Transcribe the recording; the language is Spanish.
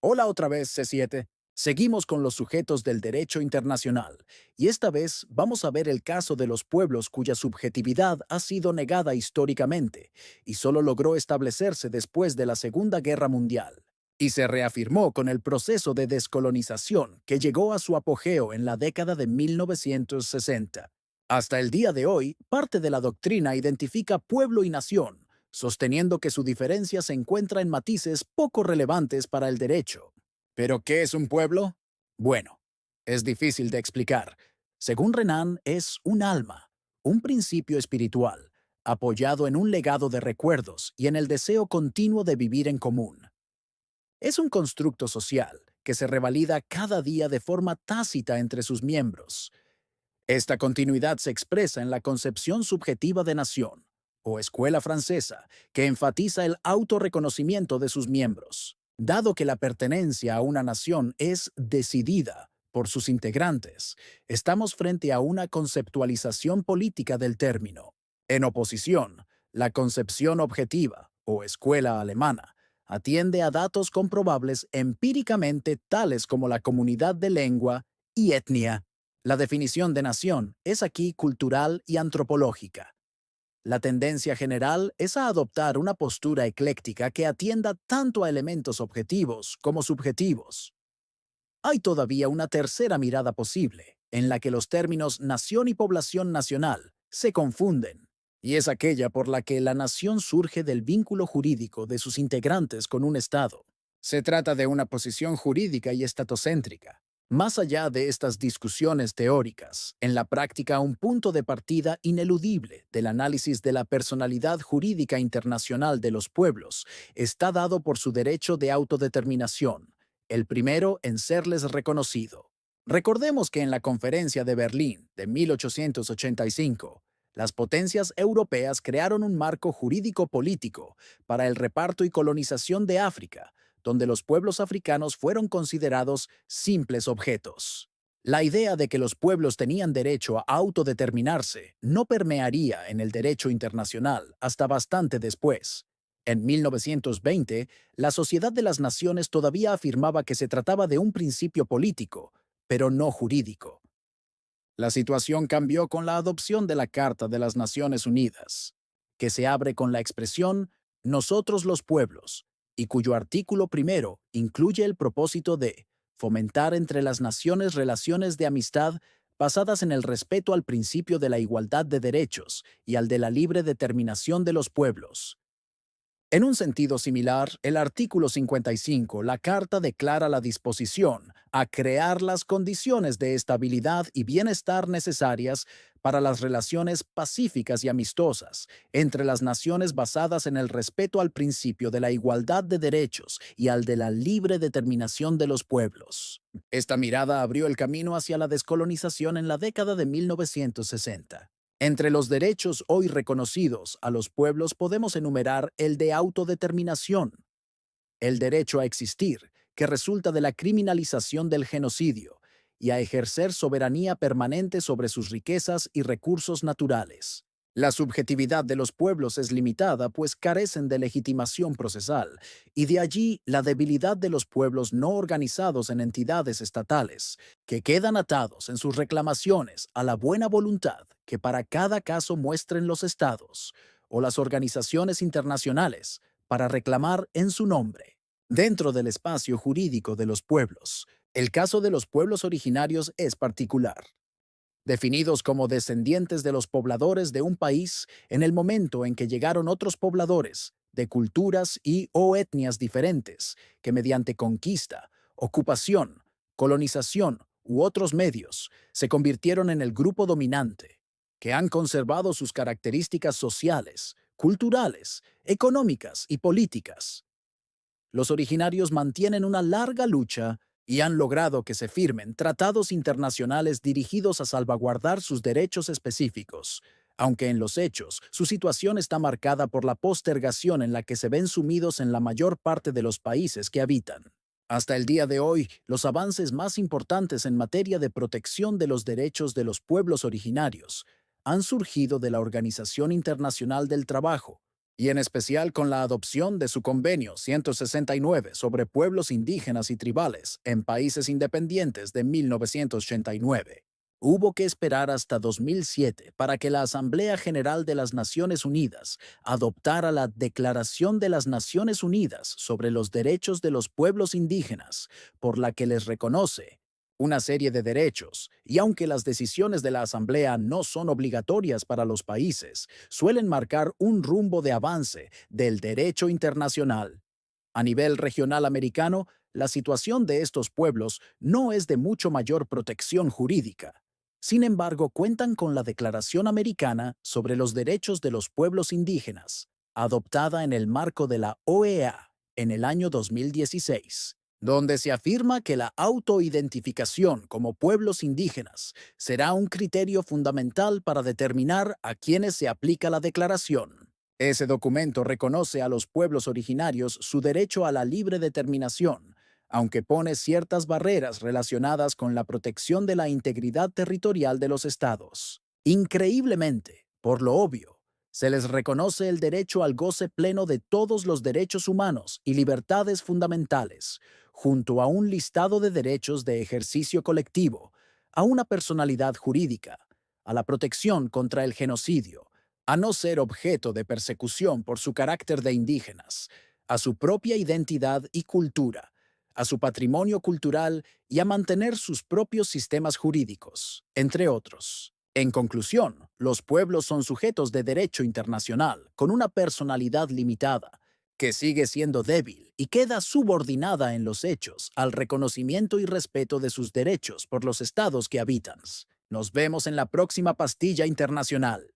Hola otra vez, C7. Seguimos con los sujetos del derecho internacional, y esta vez vamos a ver el caso de los pueblos cuya subjetividad ha sido negada históricamente y solo logró establecerse después de la Segunda Guerra Mundial, y se reafirmó con el proceso de descolonización que llegó a su apogeo en la década de 1960. Hasta el día de hoy, parte de la doctrina identifica pueblo y nación, sosteniendo que su diferencia se encuentra en matices poco relevantes para el derecho. ¿Pero qué es un pueblo? Bueno, es difícil de explicar. Según Renan, es un alma, un principio espiritual, apoyado en un legado de recuerdos y en el deseo continuo de vivir en común. Es un constructo social que se revalida cada día de forma tácita entre sus miembros. Esta continuidad se expresa en la concepción subjetiva de nación, o escuela francesa, que enfatiza el autorreconocimiento de sus miembros. Dado que la pertenencia a una nación es decidida por sus integrantes, estamos frente a una conceptualización política del término. En oposición, la concepción objetiva, o escuela alemana, atiende a datos comprobables empíricamente tales como la comunidad de lengua y etnia. La definición de nación es aquí cultural y antropológica. La tendencia general es a adoptar una postura ecléctica que atienda tanto a elementos objetivos como subjetivos. Hay todavía una tercera mirada posible, en la que los términos nación y población nacional se confunden, y es aquella por la que la nación surge del vínculo jurídico de sus integrantes con un Estado. Se trata de una posición jurídica y estatocéntrica. Más allá de estas discusiones teóricas, en la práctica un punto de partida ineludible del análisis de la personalidad jurídica internacional de los pueblos está dado por su derecho de autodeterminación, el primero en serles reconocido. Recordemos que en la Conferencia de Berlín de 1885, las potencias europeas crearon un marco jurídico-político para el reparto y colonización de África, donde los pueblos africanos fueron considerados simples objetos. La idea de que los pueblos tenían derecho a autodeterminarse no permearía en el derecho internacional hasta bastante después. En 1920, la Sociedad de las Naciones todavía afirmaba que se trataba de un principio político, pero no jurídico. La situación cambió con la adopción de la Carta de las Naciones Unidas, que se abre con la expresión «nosotros los pueblos», y cuyo artículo primero incluye el propósito de fomentar entre las naciones relaciones de amistad basadas en el respeto al principio de la igualdad de derechos y al de la libre determinación de los pueblos. En un sentido similar, el artículo 55, la Carta declara la disposición a crear las condiciones de estabilidad y bienestar necesarias para las relaciones pacíficas y amistosas entre las naciones basadas en el respeto al principio de la igualdad de derechos y al de la libre determinación de los pueblos. Esta mirada abrió el camino hacia la descolonización en la década de 1960. Entre los derechos hoy reconocidos a los pueblos podemos enumerar el de autodeterminación, el derecho a existir, que resulta de la criminalización del genocidio, y a ejercer soberanía permanente sobre sus riquezas y recursos naturales. La subjetividad de los pueblos es limitada, pues carecen de legitimación procesal, y de allí la debilidad de los pueblos no organizados en entidades estatales, que quedan atados en sus reclamaciones a la buena voluntad que para cada caso muestren los estados o las organizaciones internacionales para reclamar en su nombre. Dentro del espacio jurídico de los pueblos, el caso de los pueblos originarios es particular, definidos como descendientes de los pobladores de un país en el momento en que llegaron otros pobladores de culturas y o etnias diferentes que mediante conquista, ocupación, colonización u otros medios se convirtieron en el grupo dominante, que han conservado sus características sociales, culturales, económicas y políticas. Los originarios mantienen una larga lucha y han logrado que se firmen tratados internacionales dirigidos a salvaguardar sus derechos específicos, aunque en los hechos su situación está marcada por la postergación en la que se ven sumidos en la mayor parte de los países que habitan. Hasta el día de hoy, los avances más importantes en materia de protección de los derechos de los pueblos originarios han surgido de la Organización Internacional del Trabajo y en especial con la adopción de su Convenio 169 sobre pueblos indígenas y tribales en países independientes de 1989. Hubo que esperar hasta 2007 para que la Asamblea General de las Naciones Unidas adoptara la Declaración de las Naciones Unidas sobre los Derechos de los Pueblos Indígenas, por la que les reconoce una serie de derechos, y aunque las decisiones de la Asamblea no son obligatorias para los países, suelen marcar un rumbo de avance del derecho internacional. A nivel regional americano, la situación de estos pueblos no es de mucho mayor protección jurídica. Sin embargo, cuentan con la Declaración Americana sobre los Derechos de los Pueblos Indígenas, adoptada en el marco de la OEA en el año 2016, donde se afirma que la autoidentificación como pueblos indígenas será un criterio fundamental para determinar a quienes se aplica la declaración. Ese documento reconoce a los pueblos originarios su derecho a la libre determinación, aunque pone ciertas barreras relacionadas con la protección de la integridad territorial de los estados. Increíblemente, por lo obvio, se les reconoce el derecho al goce pleno de todos los derechos humanos y libertades fundamentales, junto a un listado de derechos de ejercicio colectivo, a una personalidad jurídica, a la protección contra el genocidio, a no ser objeto de persecución por su carácter de indígenas, a su propia identidad y cultura, a su patrimonio cultural y a mantener sus propios sistemas jurídicos, entre otros. En conclusión, los pueblos son sujetos de derecho internacional con una personalidad limitada, que sigue siendo débil y queda subordinada en los hechos al reconocimiento y respeto de sus derechos por los estados que habitan. Nos vemos en la próxima pastilla internacional.